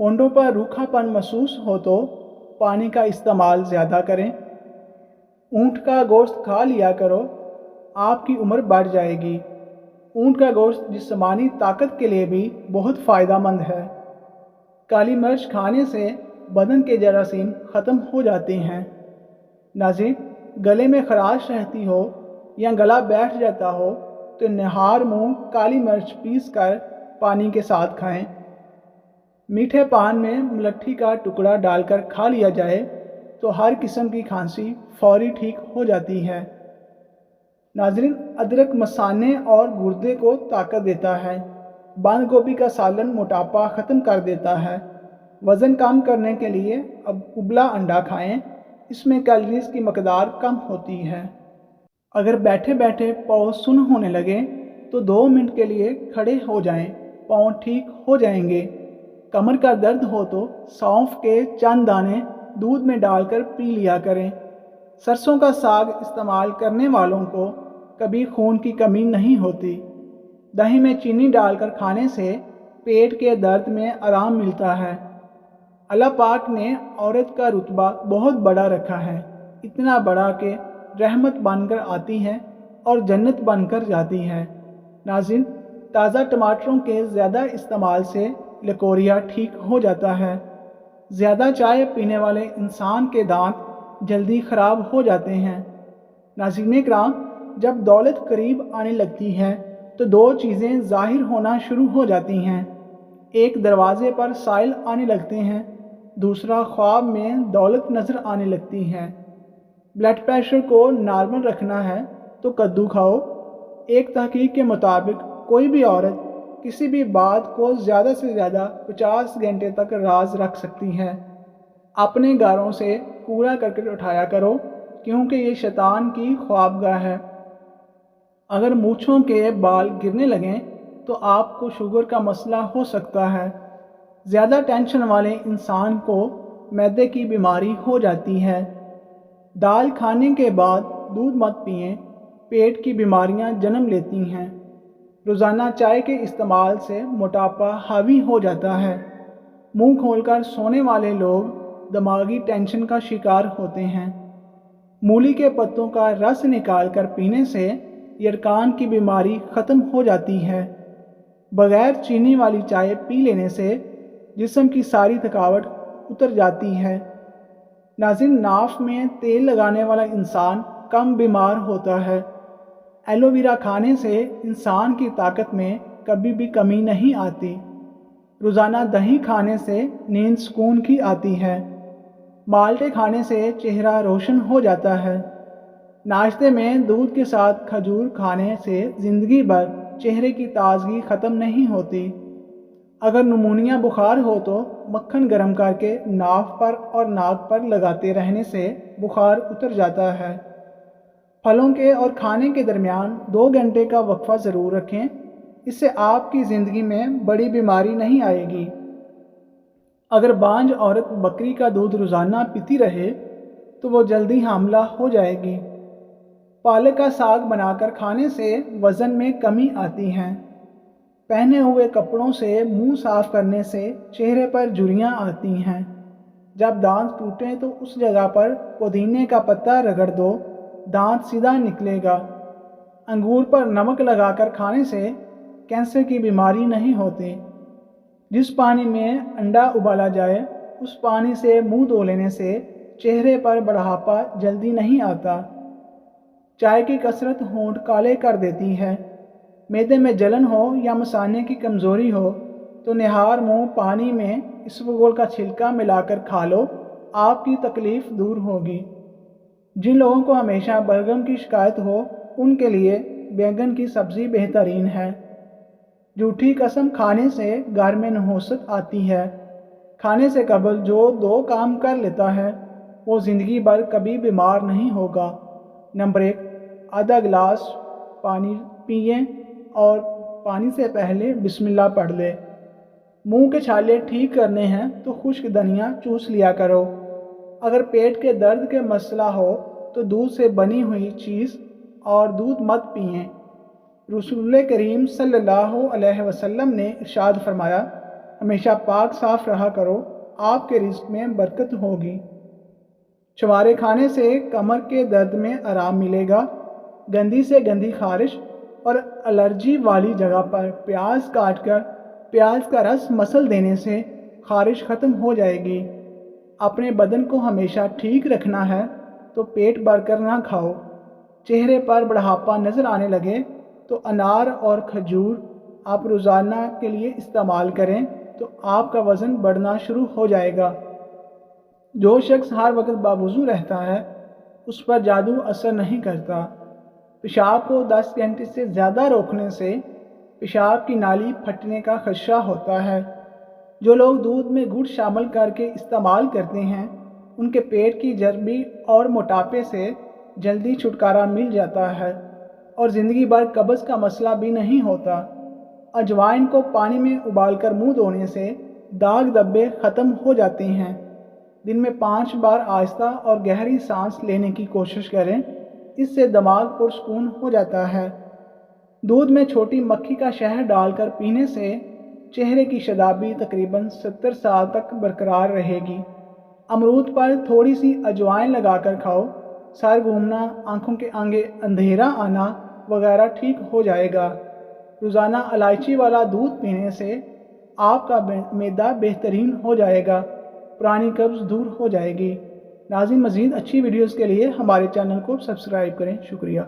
ہونٹوں پر روکھا پن محسوس ہو تو پانی کا استعمال زیادہ کریں۔ اونٹ کا گوشت کھا لیا کرو، آپ کی عمر بڑھ جائے گی۔ اونٹ کا گوشت جسمانی طاقت کے لیے بھی بہت فائدہ مند ہے۔ کالی مرچ کھانے سے بدن کے جراثیم ختم ہو جاتے ہیں۔ ناظرین، گلے میں خراش رہتی ہو یا گلا بیٹھ جاتا ہو تو نہار منہ کالی مرچ پیس کر پانی کے ساتھ کھائیں۔ میٹھے پان میں ملٹھی کا ٹکڑا ڈال کر کھا لیا جائے تو ہر قسم کی کھانسی فوری ٹھیک ہو جاتی ہے۔ ناظرین، ادرک مثانے اور گردے کو طاقت دیتا ہے۔ بند گوبھی کا سالن موٹاپا ختم کر دیتا ہے۔ وزن کم کرنے کے لیے ابلا انڈا کھائیں، اس میں کیلوریز کی مقدار کم ہوتی ہے۔ اگر بیٹھے بیٹھے پاؤں سن ہونے لگے تو 2 منٹ کے لیے کھڑے ہو جائیں، پاؤں ٹھیک ہو جائیں گے۔ کمر کا درد ہو تو سونف کے چند دانے دودھ میں ڈال کر پی لیا کریں۔ سرسوں کا ساگ استعمال کرنے والوں کو کبھی خون کی کمی نہیں ہوتی۔ دہی میں چینی ڈال کر کھانے سے پیٹ کے درد میں آرام ملتا ہے۔ اللہ پاک نے عورت کا رتبہ بہت بڑا رکھا ہے، اتنا بڑا کہ رحمت بن کر آتی ہے اور جنت بن کر جاتی ہے۔ ناظرین، تازہ ٹماٹروں کے زیادہ استعمال سے لکوریا ٹھیک ہو جاتا ہے۔ زیادہ چائے پینے والے انسان کے دانت جلدی خراب ہو جاتے ہیں۔ ناظرین کرام، جب دولت قریب آنے لگتی ہے تو 2 چیزیں ظاہر ہونا شروع ہو جاتی ہیں۔ ایک، دروازے پر سائل آنے لگتے ہیں، دوسرا، خواب میں دولت نظر آنے لگتی ہے۔ بلڈ پریشر کو نارمل رکھنا ہے تو کدو کھاؤ۔ ایک تحقیق کے مطابق کوئی بھی عورت کسی بھی بات کو زیادہ سے زیادہ 50 گھنٹے تک راز رکھ سکتی ہے۔ اپنے گاروں سے کوڑا کرکٹ اٹھایا کرو کیونکہ یہ شیطان کی خوابگاہ ہے۔ اگر مونچھوں کے بال گرنے لگیں تو آپ کو شوگر کا مسئلہ ہو سکتا ہے۔ زیادہ ٹینشن والے انسان کو معدے کی بیماری ہو جاتی ہے۔ دال کھانے کے بعد دودھ مت پئیں، پیٹ کی بیماریاں جنم لیتی ہیں۔ روزانہ چائے کے استعمال سے موٹاپا حاوی ہو جاتا ہے۔ منہ کھول کر سونے والے لوگ دماغی ٹینشن کا شکار ہوتے ہیں۔ مولی کے پتوں کا رس نکال کر پینے سے یرکان کی بیماری ختم ہو جاتی ہے۔ بغیر چینی والی چائے پی لینے سے جسم کی ساری تھکاوٹ اتر جاتی ہے۔ ناظرین، ناف میں تیل لگانے والا انسان کم بیمار ہوتا ہے۔ ایلو ویرا کھانے سے انسان کی طاقت میں کبھی بھی کمی نہیں آتی۔ روزانہ دہی کھانے سے نیند سکون کی آتی ہے۔ مالٹے کھانے سے چہرہ روشن ہو جاتا ہے۔ ناشتے میں دودھ کے ساتھ کھجور کھانے سے زندگی بھر چہرے کی تازگی ختم نہیں ہوتی۔ اگر نمونیا بخار ہو تو مکھن گرم کر کے ناف پر اور ناک پر لگاتے رہنے سے بخار اتر جاتا ہے۔ پھلوں کے اور کھانے کے درمیان 2 گھنٹے کا وقفہ ضرور رکھیں، اس سے آپ کی زندگی میں بڑی بیماری نہیں آئے گی۔ اگر بانجھ عورت بکری کا دودھ روزانہ پیتی رہے تو وہ جلدی حاملہ ہو جائے گی۔ پالک کا ساگ بنا کر کھانے سے وزن میں کمی آتی ہے۔ پہنے ہوئے کپڑوں سے منہ صاف کرنے سے چہرے پر جھریاں آتی ہیں۔ جب دانت ٹوٹیں تو اس جگہ پر پودینے کا پتا رگڑ دو، دانت سیدھا نکلے گا۔ انگور پر نمک لگا کر کھانے سے کینسر کی بیماری نہیں ہوتی۔ جس پانی میں انڈا ابالا جائے اس پانی سے منہ دھو لینے سے چہرے پر بڑھاپا جلدی نہیں آتا۔ چائے کی کثرت ہونٹ کالے کر دیتی ہے۔ معدے میں جلن ہو یا مثانے کی کمزوری ہو تو نہار منہ پانی میں اسبگول کا چھلکا ملا کر کھا لو، آپ کی تکلیف دور ہوگی۔ جن لوگوں کو ہمیشہ بلغم کی شکایت ہو ان کے لیے بیگن کی سبزی بہترین ہے۔ جھوٹی قسم کھانے سے گھر میں نحوست آتی ہے۔ کھانے سے قبل جو 2 کام کر لیتا ہے وہ زندگی بھر کبھی بیمار نہیں ہوگا۔ نمبر 1، آدھا گلاس پانی پئیں اور پانی سے پہلے بسم اللہ پڑھ لے۔ منہ کے چھالے ٹھیک کرنے ہیں تو خشک دھنیا چوس لیا کرو۔ اگر پیٹ کے درد کے مسئلہ ہو تو دودھ سے بنی ہوئی چیز اور دودھ مت پئیں۔ رسول کریم صلی اللہ علیہ وسلم نے ارشاد فرمایا، ہمیشہ پاک صاف رہا کرو، آپ کے رزق میں برکت ہوگی۔ چھوارے کھانے سے کمر کے درد میں آرام ملے گا۔ گندی سے گندی خارش اور الرجی والی جگہ پر پیاز کاٹ کر پیاز کا رس مسل دینے سے خارش ختم ہو جائے گی۔ اپنے بدن کو ہمیشہ ٹھیک رکھنا ہے تو پیٹ بھر کر نہ کھاؤ۔ چہرے پر بڑھاپا نظر آنے لگے تو انار اور کھجور آپ روزانہ کے لیے استعمال کریں تو آپ کا وزن بڑھنا شروع ہو جائے گا۔ جو شخص ہر وقت باوضو رہتا ہے اس پر جادو اثر نہیں کرتا۔ پیشاب کو 10 گھنٹے سے زیادہ روکنے سے پیشاب کی نالی پھٹنے کا خدشہ ہوتا ہے۔ جو لوگ دودھ میں گڑ شامل کر کے استعمال کرتے ہیں ان کے پیٹ کی چربی اور موٹاپے سے جلدی چھٹکارا مل جاتا ہے اور زندگی بھر قبض کا مسئلہ بھی نہیں ہوتا۔ اجوائن کو پانی میں ابال کر منہ دھونے سے داغ دھبے ختم ہو جاتے ہیں۔ دن میں 5 بار آہستہ اور گہری سانس لینے کی کوشش کریں، اس سے دماغ پرسکون ہو جاتا ہے۔ دودھ میں چھوٹی مکھی کا شہد ڈال کر پینے سے چہرے کی شادابی تقریباً 70 سال تک برقرار رہے گی۔ امرود پر تھوڑی سی اجوائن لگا کر کھاؤ، سر گھومنا، آنکھوں کے آگے اندھیرا آنا وغیرہ ٹھیک ہو جائے گا۔ روزانہ الائچی والا دودھ پینے سے آپ کا معدہ بہترین ہو جائے گا، پرانی قبض دور ہو جائے گی۔ ناظرین، مزید اچھی ویڈیوز کے لیے ہمارے چینل کو سبسکرائب کریں۔ شکریہ۔